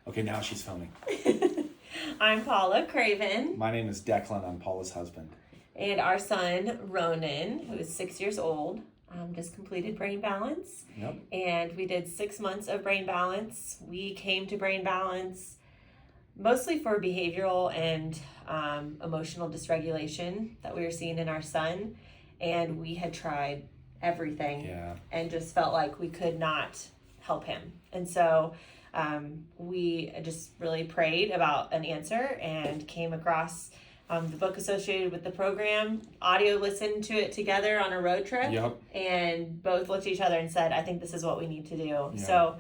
Okay, now she's filming. I'm Paula Craven. My name is Declan. I'm Paula's husband. And our son, Ronan, who is 6 years old, just completed Brain Balance. Yep. And we did 6 months of Brain Balance. We came to Brain Balance mostly for behavioral and emotional dysregulation that we were seeing in our son. And we had tried everything and just felt like we could not help him. And so we just really prayed about an answer and came across the book associated with the program, audio listened to it together on a road trip, and both looked at each other and said, I think this is what we need to do. Yeah. So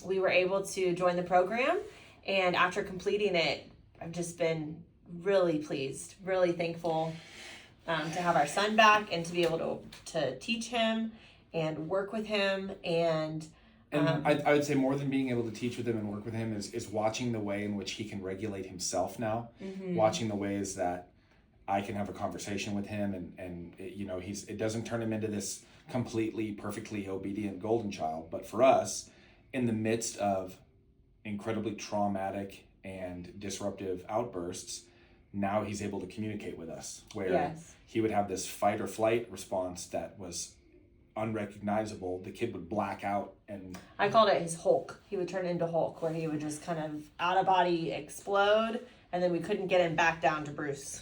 we were able to join the program, and after completing it, I've just been really pleased, really thankful to have our son back and to be able to teach him and work with him. And I would say more than being able to teach with him and work with him is watching the way in which he can regulate himself now, watching the ways that I can have a conversation with him and it doesn't turn him into this completely, perfectly obedient golden child. But for us, in the midst of incredibly traumatic and disruptive outbursts, now he's able to communicate with us, where he would have this fight or flight response that was unrecognizable. The kid would black out, and I called it his Hulk. He would turn into Hulk, where he would just kind of out of body explode, and then we couldn't get him back down to Bruce.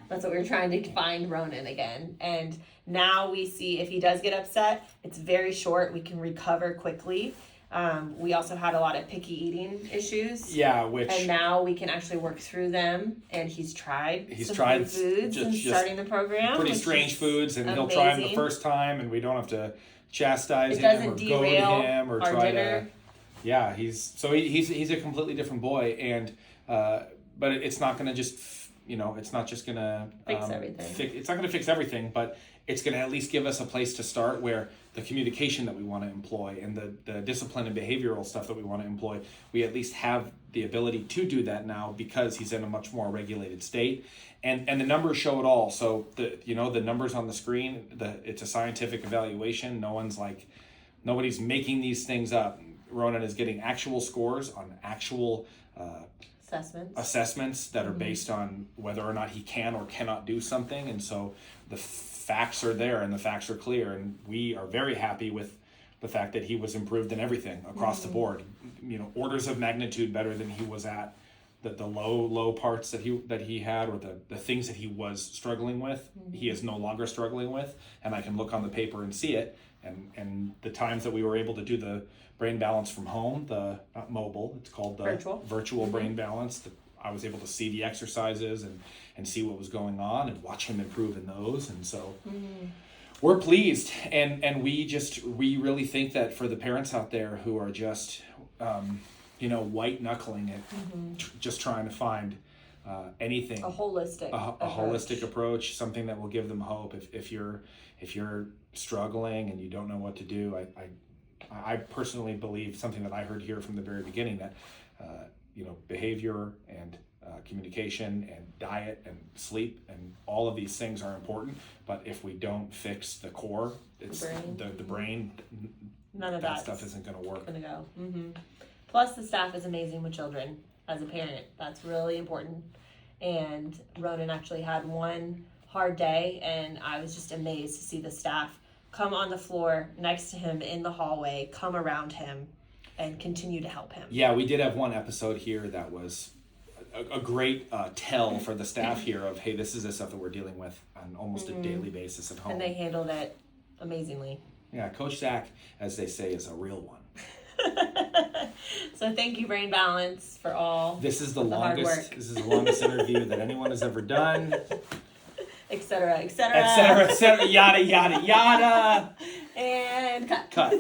That's what we were trying to find Ronan again. And now we see if he does get upset, it's very short. We can recover quickly. We also had a lot of picky eating issues. And now we can actually work through them. And he's tried foods and starting the program. Pretty strange foods, and he'll try them the first time, and we don't have to chastise him or go to him or try dinner. He's a completely different boy, and but it's not going to just it's not just going to fix everything. It's not going to fix everything, but it's going to at least give us a place to start where the communication that we want to employ and the discipline and behavioral stuff that we want to employ, we at least have the ability to do that now because he's in a much more regulated state. And the numbers show it all. So the numbers on the screen, it's a scientific evaluation. Nobody's making these things up. Ronan is getting actual scores on actual assessments that are based on whether or not he can or cannot do something. And so the facts are there and the facts are clear, and we are very happy with the fact that he was improved in everything across the board, orders of magnitude better than he was at the low parts that he had, or the things that he was struggling with, he is no longer struggling with, and I can look on the paper and see it. And the times that we were able to do the brain balance from home, not mobile, it's called the virtual brain balance, I was able to see the exercises and see what was going on and watch him improve in those. And so we're pleased. And we really think that for the parents out there who are just, white knuckling it, just trying to find anything, a holistic approach, something that will give them hope. If you're struggling and you don't know what to do, I personally believe something that I heard here from the very beginning, that behavior and communication and diet and sleep and all of these things are important, but if we don't fix the core, it's the brain, none of that stuff isn't going to work. Going to go. Plus, the staff is amazing with children. As a parent, that's really important. And Ronan actually had one hard day, and I was just amazed to see the staff come on the floor next to him in the hallway, come around him, and continue to help him. Yeah, we did have one episode here that was a great tell for the staff here of, hey, this is the stuff that we're dealing with on almost a daily basis at home. And they handled it amazingly. Yeah, Coach Zach, as they say, is a real one. So thank you, Brain Balance, for all This is the longest interview that anyone has ever done. Et cetera, yada, yada, yada. And cut.